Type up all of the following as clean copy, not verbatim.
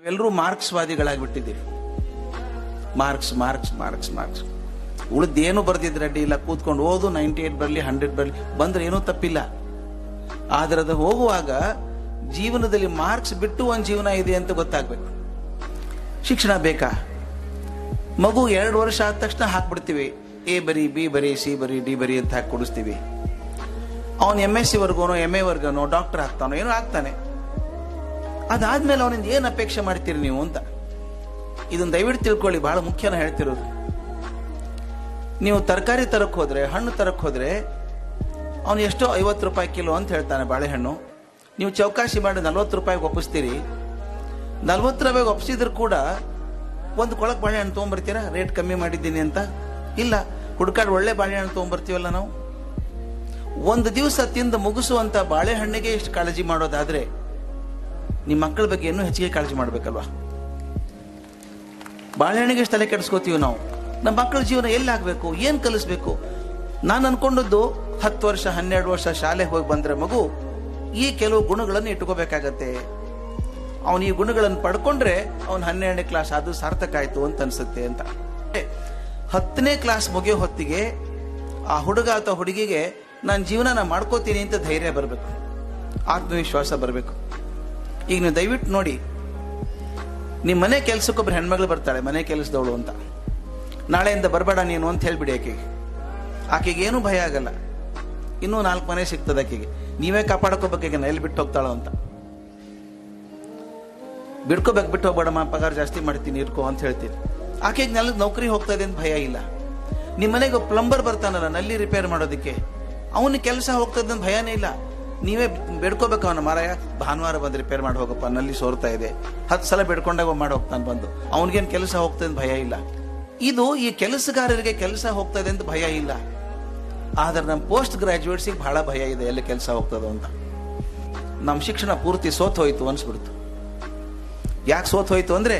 ನಾವೆಲ್ಲರೂ ಮಾರ್ಕ್ಸ್ವಾದಿಗಳಾಗ್ಬಿಟ್ಟಿದ್ದೀವಿ. Marks marks marks marks ಉಳಿದೇನು ಬರ್ದಿದ್ರೆ ಅಡ್ಡಿ ಇಲ್ಲ, ಕೂತ್ಕೊಂಡು ಓದು, 98 ಬರಲಿ 100 ಬರಲಿ ಬಂದ್ರೆ ಏನೂ ತಪ್ಪಿಲ್ಲ. ಆದ್ರೆ ಅದು ಹೋಗುವಾಗ ಜೀವನದಲ್ಲಿ ಮಾರ್ಕ್ಸ್ ಬಿಟ್ಟು ಒಂದು ಜೀವನ ಇದೆ ಅಂತ ಗೊತ್ತಾಗ್ಬೇಕು. ಶಿಕ್ಷಣ ಬೇಕಾ? ಮಗು 2 ವರ್ಷ ಆದ ತಕ್ಷಣ ಹಾಕ್ಬಿಡ್ತೀವಿ, ಎ ಬರಿ, ಬಿ ಬರಿ, ಸಿ ಬರಿ, ಡಿ ಬರಿ ಅಂತ ಹಾಕಿ ಕೊಡಿಸ್ತೀವಿ. ಅವನು MSc ವರ್ಗನೋ MA ವರ್ಗನೋ ಡಾಕ್ಟರ್ ಆಗ್ತಾನೋ ಏನೋ ಆಗ್ತಾನೆ. ಅದಾದ್ಮೇಲೆ ಅವನಿಂದ ಏನು ಅಪೇಕ್ಷೆ ಮಾಡ್ತೀರಿ ನೀವು ಅಂತ ಇದನ್ನ ದಯವಿಟ್ಟು ತಿಳ್ಕೊಳ್ಳಿ. ಬಹಳ ಮುಖ್ಯನ ಹೇಳ್ತಿರೋದು. ನೀವು ತರಕಾರಿ ತರಕ್ ಹೋದ್ರೆ, ಹಣ್ಣು ತರಕ್ ಹೋದ್ರೆ ಅವನು ಎಷ್ಟೋ 50 ರೂಪಾಯಿ ಕಿಲೋ ಅಂತ ಹೇಳ್ತಾನೆ ಬಾಳೆಹಣ್ಣು. ನೀವು ಚೌಕಾಸಿ ಮಾಡಿ 40 ರೂಪಾಯಿಗೆ ಒಪ್ಪಿಸ್ತೀರಿ. 40 ರೂಪಾಯಿಗೆ ಒಪ್ಪಿಸಿದ್ರು ಕೂಡ ಒಂದು ಕೊಳಕ್ ಬಾಳೆಹಣ್ಣು ತೊಗೊಂಡ್ಬರ್ತೀರಾ ರೇಟ್ ಕಮ್ಮಿ ಮಾಡಿದ್ದೀನಿ ಅಂತ? ಇಲ್ಲ, ಹುಡ್ಕಾಡ್ ಒಳ್ಳೆ ಬಾಳೆಹಣ್ಣು ತೊಗೊಂಡ್ಬರ್ತೀವಲ್ಲ ನಾವು. ಒಂದು ದಿವಸ ತಿಂದು ಮುಗಿಸುವಂತ ಬಾಳೆಹಣ್ಣಿಗೆ ಎಷ್ಟು ಕಾಳಜಿ ಮಾಡೋದಾದ್ರೆ ನಿಮ್ಮ ಮಕ್ಕಳ ಬಗ್ಗೆ ಇನ್ನೂ ಹೆಚ್ಚಿಗೆ ಕಾಳಜಿ ಮಾಡ್ಬೇಕಲ್ವಾ? ಬಾಳೆಹಣ್ಣಿಗೆ ಎಷ್ಟು ತಲೆ ಕೆಡಿಸ್ಕೋತೀವಿ ನಾವು. ನಮ್ಮ ಮಕ್ಕಳ ಜೀವನ ಎಲ್ಲಾಗಬೇಕು, ಏನ್ ಕಲಿಸ್ಬೇಕು? ನಾನು ಅನ್ಕೊಂಡದ್ದು 10 ವರ್ಷ 12 ವರ್ಷ ಶಾಲೆಗೆ ಹೋಗಿ ಬಂದ್ರೆ ಮಗು ಈ ಕೆಲವು ಗುಣಗಳನ್ನು ಇಟ್ಕೋಬೇಕಾಗತ್ತೆ. ಅವನು ಈ ಗುಣಗಳನ್ನು ಪಡ್ಕೊಂಡ್ರೆ ಅವನು 12ನೇ ಕ್ಲಾಸ್ ಅದು ಸಾರ್ಥಕ ಆಯ್ತು ಅಂತ ಅನ್ಸುತ್ತೆ ಅಂತ. 10ನೇ ಕ್ಲಾಸ್ ಮುಗಿಯೋ ಹೊತ್ತಿಗೆ ಆ ಹುಡುಗ ಅಥವಾ ಹುಡುಗಿಗೆ ನಾನು ಜೀವನ ಮಾಡ್ಕೋತೀನಿ ಅಂತ ಧೈರ್ಯ ಬರಬೇಕು, ಆತ್ಮವಿಶ್ವಾಸ ಬರಬೇಕು. ಈಗ ನೀವು ದಯವಿಟ್ಟು ನೋಡಿ, ನಿಮ್ಮ ಮನೆ ಕೆಲ್ಸಕ್ಕೊಬ್ರು ಹೆಣ್ಮಗಳು ಬರ್ತಾಳೆ, ಮನೆ ಕೆಲಸದವಳು ಅಂತ. ನಾಳೆಯಿಂದ ಬರಬೇಡ ನೀನು ಅಂತ ಹೇಳ್ಬಿಡಿ ಆಕೆಗೆ ಏನೂ ಭಯ ಆಗಲ್ಲ. ಇನ್ನೂ 4 ಮನೆ ಸಿಗ್ತದೆ ಆಕೆಗೆ. ನೀವೇ ಕಾಪಾಡ್ಕೋಬೇಕು, ಎಲ್ಲಿ ಬಿಟ್ಟು ಹೋಗ್ತಾಳೋ ಅಂತ. ಬಿಡ್ಕೋಬೇಕು, ಬಿಟ್ಟು ಹೋಗ್ಬೇಡಮ್ಮ, ಪಗಾರ ಜಾಸ್ತಿ ಮಾಡ್ತೀನಿ ಇರ್ಕೋ ಅಂತ ಹೇಳ್ತೀನಿ. ಆಕೆಗೆ ನೌಕರಿ ಹೋಗ್ತಾ ಇದೆ ಅಂತ ಭಯ ಇಲ್ಲ. ನಿಮ್ಮ ಮನೆಗೆ ಪ್ಲಂಬರ್ ಬರ್ತಾನಲ್ಲ ನಲ್ಲಿ ರಿಪೇರ್ ಮಾಡೋದಕ್ಕೆ, ಅವನ ಕೆಲಸ ಹೋಗ್ತದೆ ಅಂತ ಭಯನೇ ಇಲ್ಲ. ನೀವೇ ಬೇಡ್ಕೋಬೇಕು ಅವನ, ಮಾರಾಯ ಭಾನುವಾರ ಬಂದು ರಿಪೇರ್ ಮಾಡಿ ಹೋಗಪ್ಪ, ನಲ್ಲಿ ಸೋರ್ತಾ ಇದೆ. 10 ಸಲ ಬೇಡ್ಕೊಂಡಾಗ ಮಾಡಿ ಹೋಗ್ತಾನೆ ಬಂದು. ಅವನಿಗೇನು ಕೆಲಸ ಹೋಗ್ತದೆ ಅಂತ ಭಯ ಇಲ್ಲ. ಇದು ಈ ಕೆಲಸಗಾರರಿಗೆ ಕೆಲಸ ಹೋಗ್ತದೆ ಅಂತ ಭಯ ಇಲ್ಲ. ಆದ್ರೆ ನಮ್ಮ ಪೋಸ್ಟ್ ಗ್ರಾಜುಯೇಟ್ಸಿಗೆ ಬಹಳ ಭಯ ಇದೆ, ಎಲ್ಲಿ ಕೆಲಸ ಹೋಗ್ತದೋ ಅಂತ. ನಮ್ಮ ಶಿಕ್ಷಣ ಪೂರ್ತಿ ಸೋತ್ ಹೋಯ್ತು ಅನ್ಸ್ಬಿಡ್ತು. ಯಾಕೆ ಸೋತ್ ಹೋಯ್ತು ಅಂದ್ರೆ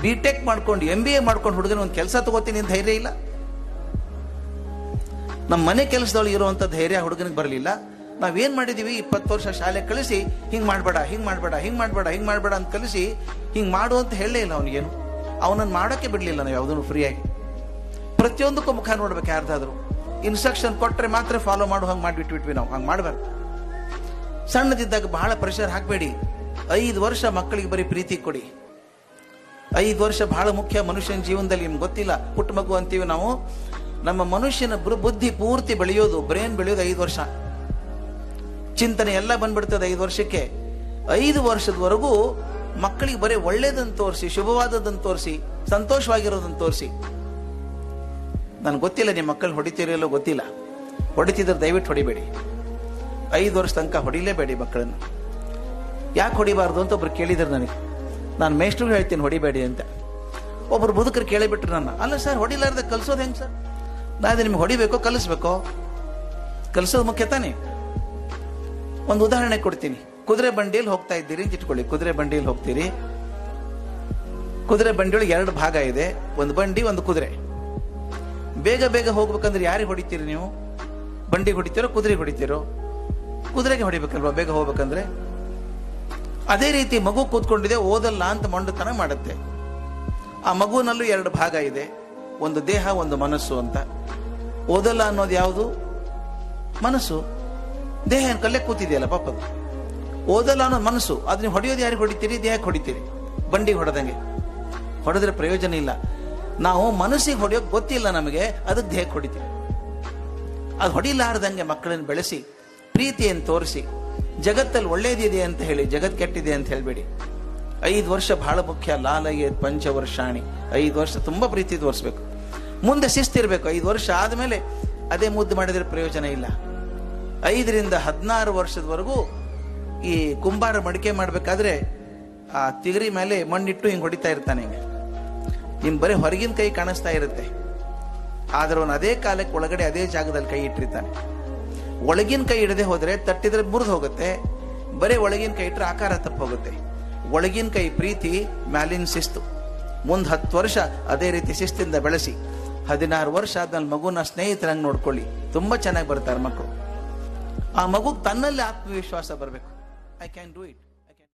BTech ಮಾಡ್ಕೊಂಡು MBA ಮಾಡ್ಕೊಂಡು ಹುಡುಗನ ಒಂದು ಕೆಲಸ ತಗೋತೀನಿ ಅಂತ ಧೈರ್ಯ ಇಲ್ಲ. ನಮ್ಮ ಮನೆ ಕೆಲಸದೊಳಗೆ ಇರುವಂತ ಧೈರ್ಯ ಹುಡುಗನಿಗೆ ಬರಲಿಲ್ಲ. ನಾವೇನ್ ಮಾಡಿದೀವಿ, 20 ವರ್ಷ ಶಾಲೆ ಕಳಿಸಿ ಹಿಂಗ್ ಮಾಡ್ಬೇಡ ಹಿಂಗ್ ಮಾಡ್ಬೇಡ ಹಿಂಗ್ ಮಾಡ್ಬೇಡ ಹಿಂಗ್ ಮಾಡ್ಬೇಡ ಅಂತ ಕಲಿಸಿ ಹಿಂಗ್ ಮಾಡು ಅಂತ ಹೇಳಲೇ ಇಲ್ಲ ಅವನಿಗೇನು. ಅವನನ್ನು ಮಾಡೋಕೆ ಬಿಡ್ಲಿಲ್ಲ ನಾವು ಯಾವುದನ್ನು ಫ್ರೀಯಾಗಿ. ಪ್ರತಿಯೊಂದಕ್ಕೂ ಮುಖ ನೋಡ್ಬೇಕು. ಯಾರ್ದಾದ್ರು ಇನ್ಸ್ಟ್ರಕ್ಷನ್ ಕೊಟ್ರೆ ಮಾತ್ರ ಫಾಲೋ ಮಾಡು ಹಂಗೆ ಮಾಡಿಬಿಟ್ಬಿಟ್ವಿ ನಾವು. ಹಂಗೆ ಮಾಡಬಾರ್ದು. ಸಣ್ಣದಿದ್ದಾಗ ಬಹಳ ಪ್ರೆಷರ್ ಹಾಕಬೇಡಿ. 5 ವರ್ಷ ಮಕ್ಕಳಿಗೆ ಬರೀ ಪ್ರೀತಿ ಕೊಡಿ. 5 ವರ್ಷ ಬಹಳ ಮುಖ್ಯ ಮನುಷ್ಯನ ಜೀವನದಲ್ಲಿ. ನಿಮ್ಗೆ ಗೊತ್ತಿಲ್ಲ, ಪುಟ್ಟ ಮಗು ಅಂತೀವಿ ನಾವು. ನಮ್ಮ ಮನುಷ್ಯನ ಬುದ್ಧಿ ಪೂರ್ತಿ ಬೆಳೆಯೋದು, ಬ್ರೈನ್ ಬೆಳೆಯೋದು 5 ವರ್ಷ. ಚಿಂತನೆ ಎಲ್ಲ ಬಂದ್ಬಿಡ್ತದೆ 5 ವರ್ಷಕ್ಕೆ. 5 ವರ್ಷದವರೆಗೂ ಮಕ್ಕಳಿಗೆ ಬರೀ ಒಳ್ಳೇದನ್ನು ತೋರಿಸಿ, ಶುಭವಾದದನ್ನು ತೋರಿಸಿ, ಸಂತೋಷವಾಗಿರೋದನ್ನು ತೋರಿಸಿ. ನನ್ಗೆ ಗೊತ್ತಿಲ್ಲ ನಿಮ್ಮ ಮಕ್ಕಳು ಹೊಡಿತೀರಲ್ಲೋ ಗೊತ್ತಿಲ್ಲ. ಹೊಡಿತಿದ್ರೆ ದಯವಿಟ್ಟು ಹೊಡಿಬೇಡಿ. 5 ವರ್ಷ ತನಕ ಹೊಡಿಲೇಬೇಡಿ ಮಕ್ಕಳನ್ನು. ಯಾಕೆ ಹೊಡಿಬಾರ್ದು ಅಂತ ಒಬ್ರು ಕೇಳಿದ್ರು ನನಗೆ. ನಾನು ಮೇಷ್ಟ್ರಿಗೆ ಹೇಳ್ತೀನಿ ಹೊಡಿಬೇಡಿ ಅಂತ. ಒಬ್ರು ಮುದುಕರು ಕೇಳಿಬಿಟ್ರು ನನ್ನ. ಅಲ್ಲ ಸರ್, ಹೊಡಿಲಾರ್ದೆ ಕಲ್ಸೋದು ಹೆಂಗೆ ಸರ್? ನಾನು ನಿಮ್ಗೆ ಹೊಡಿಬೇಕೋ ಕಲಿಸ್ಬೇಕೋ? ಕಲಿಸೋದು ಮುಖ್ಯ ತಾನೇ. ಒಂದು ಉದಾಹರಣೆ ಕೊಡ್ತೀನಿ. ಕುದುರೆ ಬಂಡಿಯಲ್ಲಿ ಹೋಗ್ತಾ ಇದ್ದೀರಿ ಅಂತ ಇಟ್ಕೊಳ್ಳಿ. ಕುದುರೆ ಬಂಡಿಯಲ್ಲಿ ಹೋಗ್ತೀರಿ. ಕುದುರೆ ಬಂಡಿಯೊಳಗೆ 2 ಭಾಗ ಇದೆ, ಒಂದು ಬಂಡಿ ಒಂದು ಕುದುರೆ. ಬೇಗ ಬೇಗ ಹೋಗ್ಬೇಕಂದ್ರೆ ಯಾರಿಗೆ ಹೊಡಿತೀರಿ ನೀವು? ಬಂಡಿಗೆ ಹೊಡಿತೀರೋ ಕುದುರೆಗೆ ಹೊಡಿತೀರೋ? ಕುದುರೆಗೆ ಹೊಡಿಬೇಕಲ್ವಾ ಬೇಗ ಹೋಗ್ಬೇಕಂದ್ರೆ. ಅದೇ ರೀತಿ ಮಗು ಕೂತ್ಕೊಂಡಿದೆ, ಓದಲ್ಲ ಅಂತ ಮೊಂಡತನ ಮಾಡುತ್ತೆ. ಆ ಮಗುವಿನಲ್ಲೂ 2 ಭಾಗ ಇದೆ, ಒಂದು ದೇಹ ಒಂದು ಮನಸ್ಸು ಅಂತ. ಓದಲ್ಲ ಅನ್ನೋದು ಯಾವುದು? ಮನಸ್ಸು. ದೇಹ ಕಲ್ಲೇ ಕೂತಿದೆಯಲ್ಲ ಪಾಪದು. ಓದಲ್ಲ ಅನ್ನೋದು ಮನಸ್ಸು. ಅದ್ ನೀವು ಹೊಡೆಯೋದು ಯಾರಿಗೆ ಹೊಡಿತೀರಿ? ದೇಹಕ್ಕೆ ಹೊಡಿತೀರಿ. ಬಂಡಿಗೆ ಹೊಡೆದಂಗೆ. ಹೊಡೆದ್ರೆ ಪ್ರಯೋಜನ ಇಲ್ಲ. ನಾವು ಮನಸ್ಸಿಗೆ ಹೊಡೆಯೋಕೆ ಗೊತ್ತಿಲ್ಲ ನಮಗೆ, ಅದಕ್ಕೆ ದೇಹಕ್ಕೆ ಹೊಡಿತೀವಿ. ಅದು ಹೊಡಿಲಾರ್ದಂಗೆ ಮಕ್ಕಳನ್ನು ಬೆಳೆಸಿ, ಪ್ರೀತಿಯನ್ನು ತೋರಿಸಿ, ಜಗತ್ತಲ್ಲಿ ಒಳ್ಳೇದಿದೆ ಅಂತ ಹೇಳಿ, ಜಗತ್ ಕೆಟ್ಟಿದೆ ಅಂತ ಹೇಳ್ಬೇಡಿ. 5 ವರ್ಷ ಬಹಳ ಮುಖ್ಯ. ಲಾಲಯೇ ಪಂಚವರ್ಷಾಣಿ. 5 ವರ್ಷ ತುಂಬಾ ಪ್ರೀತಿ ತೋರಿಸ್ಬೇಕು. ಮುಂದೆ ಶಿಸ್ತಿರ್ಬೇಕು. 5 ವರ್ಷ ಆದ್ಮೇಲೆ ಅದೇ ಮುದ್ದು ಮಾಡಿದ್ರೆ ಪ್ರಯೋಜನ ಇಲ್ಲ. 5 ರಿಂದ 16 ವರ್ಷದವರೆಗೂ ಈ ಕುಂಬಾರ ಮಡಿಕೆ ಮಾಡ್ಬೇಕಾದ್ರೆ ಆ ತಿಗರಿ ಮೇಲೆ ಮಣ್ಣಿಟ್ಟು ಹಿಂಗೆ ಹೊಡಿತಾ ಇರ್ತಾನೆ. ಹಿಂಗೆ ನಿಮ್ ಬರೀ ಹೊರಗಿನ ಕೈ ಕಾಣಿಸ್ತಾ ಇರುತ್ತೆ, ಆದ್ರೆ ಅವನು ಅದೇ ಕಾಲಕ್ಕೆ ಒಳಗಡೆ ಅದೇ ಜಾಗದಲ್ಲಿ ಕೈ ಇಟ್ಟಿರ್ತಾನೆ. ಒಳಗಿನ ಕೈ ಇಡದೆ ಹೋದ್ರೆ ತಟ್ಟಿದ್ರೆ ಮುರಿದು ಹೋಗುತ್ತೆ. ಬರೀ ಒಳಗಿನ ಕೈ ಇಟ್ಟರೆ ಆಕಾರ ತಪ್ಪು ಹೋಗುತ್ತೆ. ಒಳಗಿನ ಕೈ ಪ್ರೀತಿ, ಮ್ಯಾಲಿನ ಶಿಸ್ತು. ಮುಂದೆ 10 ವರ್ಷ ಅದೇ ರೀತಿ ಶಿಸ್ತಿಂದ ಬೆಳೆಸಿ 16 ವರ್ಷ ಆದ್ಮೇಲೆ ಮಗುನ ಸ್ನೇಹಿತರಂಗೆ ನೋಡ್ಕೊಳ್ಳಿ. ತುಂಬಾ ಚೆನ್ನಾಗಿ ಬರ್ತಾರೆ ಮಕ್ಕಳು. ಆ ಮಗು ತನ್ನಲ್ಲಿ ಆತ್ಮವಿಶ್ವಾಸ ಬರಬೇಕು. I can do it.